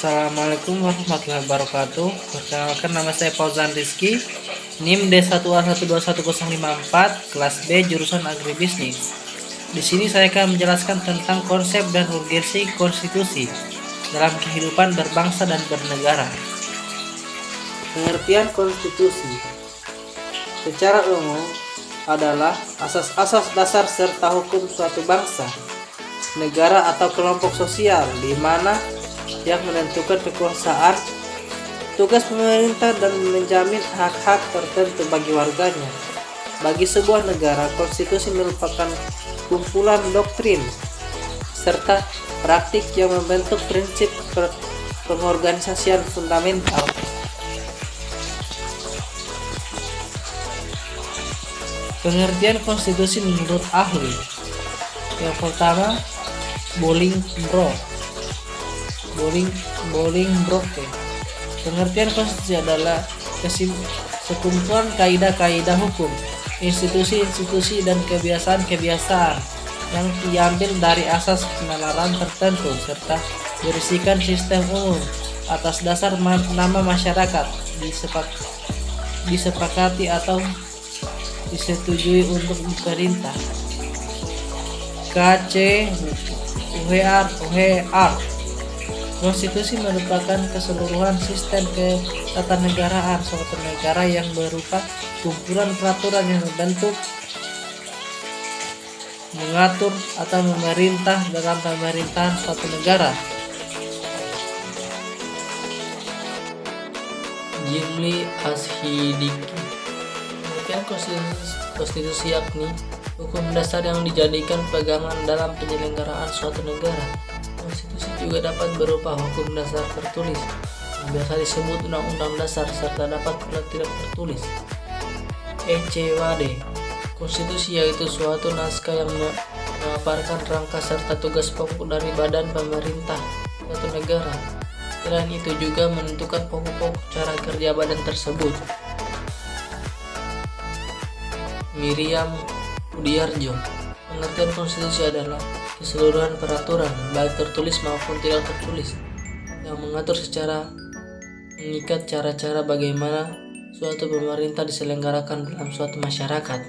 Assalamualaikum warahmatullahi wabarakatuh. Perkenalkan, nama saya Fauzan Rizky, NIM D1A121054, kelas B, jurusan Agribisnis. Di sini saya akan menjelaskan tentang konsep dan urgensi konstitusi dalam kehidupan berbangsa dan bernegara. Pengertian konstitusi secara umum adalah asas-asas dasar serta hukum suatu bangsa, negara atau kelompok sosial, di mana yang menentukan kekuasaan, tugas pemerintah, dan menjamin hak-hak tertentu bagi warganya. Bagi sebuah negara, konstitusi merupakan kumpulan doktrin serta praktik yang membentuk prinsip pengorganisasian fundamental. Pengertian konstitusi menurut ahli. Yang pertama, Bolingbroke. Pengertian konstitusi adalah sekumpulan kaidah-kaidah hukum, institusi-institusi, dan kebiasaan-kebiasaan yang diambil dari asas penalaran tertentu serta berisikan sistem umum atas dasar nama masyarakat disepakati atau disetujui untuk diperintah. KCUHR. Konstitusi merupakan keseluruhan sistem ketatanegaraan suatu negara yang berupa kumpulan peraturan yang membentuk, mengatur, atau memerintah dalam pemerintahan suatu negara. Jimli Ashidiki. Pengertian konstitusi yakni hukum dasar yang dijadikan pegangan dalam penyelenggaraan suatu negara. Konstitusi juga dapat berupa hukum dasar tertulis, yang biasa disebut undang-undang dasar, serta dapat pula tidak tertulis. ECWD. Konstitusi yaitu suatu naskah yang memaparkan rangka serta tugas pokok dari badan pemerintah suatu negara. Selain itu juga menentukan pokok-pokok cara kerja badan tersebut. Miriam Budiarjo. Pengertian konstitusi adalah keseluruhan peraturan, baik tertulis maupun tidak tertulis, yang mengatur secara mengikat cara-cara bagaimana suatu pemerintah diselenggarakan dalam suatu masyarakat.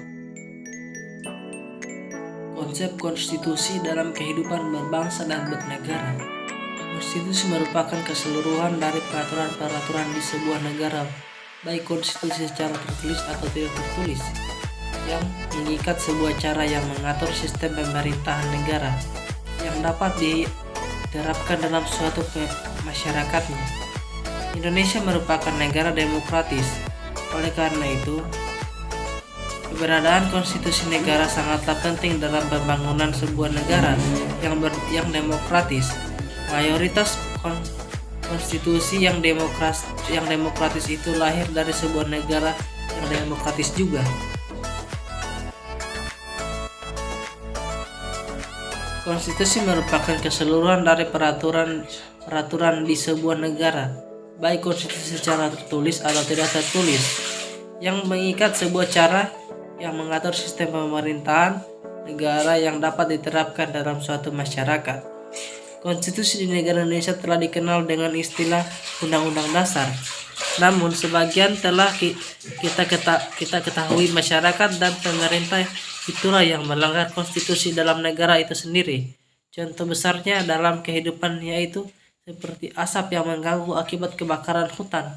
Konsep konstitusi dalam kehidupan berbangsa dan bernegara. Konstitusi merupakan keseluruhan dari peraturan-peraturan di sebuah negara, baik konstitusi secara tertulis atau tidak tertulis, yang mengikat sebuah cara yang mengatur sistem pemerintahan negara yang dapat diterapkan dalam suatu masyarakatnya. Indonesia merupakan negara demokratis. Oleh karena itu, keberadaan konstitusi negara sangatlah penting dalam pembangunan sebuah negara yang demokratis. Mayoritas konstitusi yang demokratis itu lahir dari sebuah negara yang demokratis juga. Konstitusi merupakan keseluruhan dari peraturan di sebuah negara, baik konstitusi secara tertulis atau tidak tertulis, yang mengikat sebuah cara yang mengatur sistem pemerintahan negara yang dapat diterapkan dalam suatu masyarakat. Konstitusi di negara Indonesia telah dikenal dengan istilah Undang-Undang Dasar. Namun sebagian telah kita ketahui, masyarakat dan pemerintah itulah yang melanggar konstitusi dalam negara itu sendiri. Contoh besarnya dalam kehidupan yaitu seperti asap yang mengganggu akibat kebakaran hutan,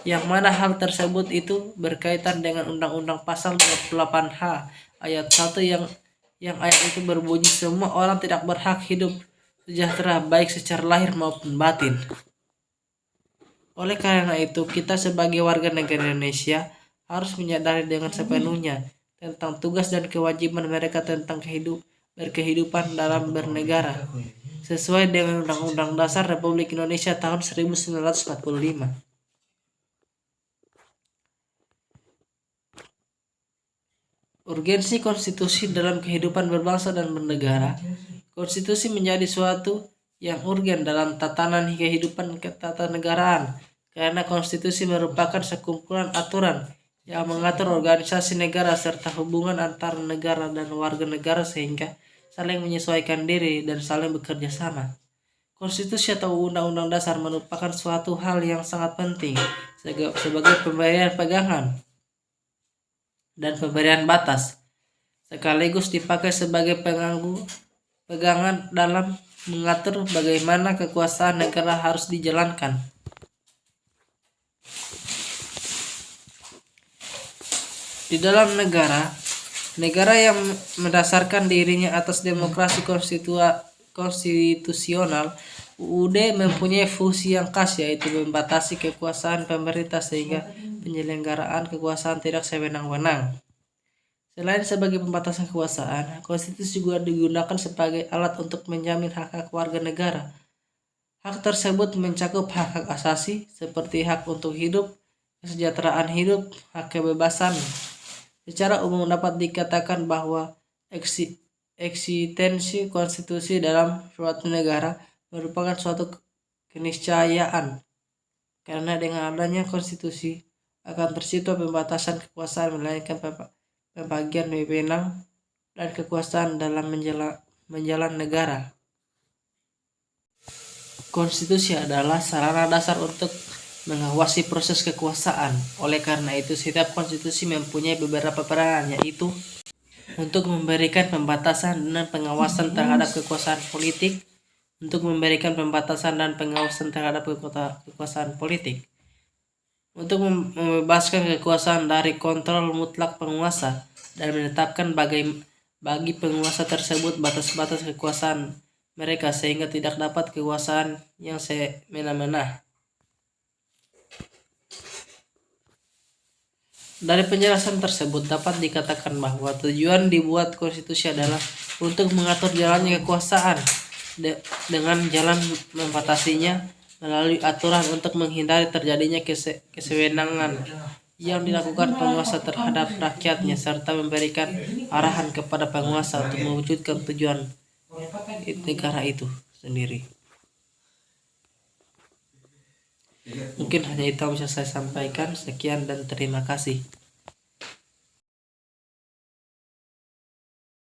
yang mana hal tersebut itu berkaitan dengan Undang-Undang Pasal 28H ayat 1 yang ayat itu berbunyi semua orang tidak berhak hidup sejahtera baik secara lahir maupun batin. Oleh karena itu, kita sebagai warga negara Indonesia harus menyadari dengan sepenuhnya tentang tugas dan kewajiban mereka tentang berkehidupan dalam bernegara sesuai dengan Undang-Undang Dasar Republik Indonesia tahun 1945. Urgensi konstitusi dalam kehidupan berbangsa dan bernegara. Konstitusi menjadi suatu yang urgen dalam tatanan kehidupan ketatanegaraan, karena konstitusi merupakan sekumpulan aturan yang mengatur organisasi negara serta hubungan antar negara dan warga negara sehingga saling menyesuaikan diri dan saling bekerja sama. Konstitusi atau Undang-Undang Dasar merupakan suatu hal yang sangat penting sebagai pemberian pegangan dan pemberian batas, sekaligus dipakai sebagai pegangan dalam mengatur bagaimana kekuasaan negara harus dijalankan. Di dalam negara yang mendasarkan dirinya atas demokrasi konstitusional, UUD mempunyai fungsi yang khas, yaitu membatasi kekuasaan pemerintah sehingga penyelenggaraan kekuasaan tidak sewenang-wenang. Selain sebagai pembatasan kekuasaan, konstitusi juga digunakan sebagai alat untuk menjamin hak-hak warga negara. Hak tersebut mencakup hak-hak asasi seperti hak untuk hidup, kesejahteraan hidup, hak kebebasan. Secara umum dapat dikatakan bahwa eksistensi konstitusi dalam suatu negara merupakan suatu keniscayaan, karena dengan adanya konstitusi akan tercipta pembatasan kekuasaan, melainkan pembagian wewenang dan kekuasaan dalam menjalan negara. Konstitusi adalah sarana dasar untuk mengawasi proses kekuasaan. Oleh karena itu, setiap konstitusi mempunyai beberapa peran, yaitu untuk memberikan pembatasan dan pengawasan terhadap kekuasaan politik, untuk memberikan pembatasan dan pengawasan terhadap kekuasaan politik, untuk membebaskan kekuasaan dari kontrol mutlak penguasa, dan menetapkan bagi penguasa tersebut batas-batas kekuasaan mereka sehingga tidak dapat kekuasaan yang semena-mena. Dari penjelasan tersebut dapat dikatakan bahwa tujuan dibuat konstitusi adalah untuk mengatur jalannya kekuasaan dengan jalan membatasinya melalui aturan untuk menghindari terjadinya kesewenangan yang dilakukan penguasa terhadap rakyatnya, serta memberikan arahan kepada penguasa untuk mewujudkan tujuan negara itu sendiri. Mungkin hanya itu yang bisa saya sampaikan. Sekian dan terima kasih.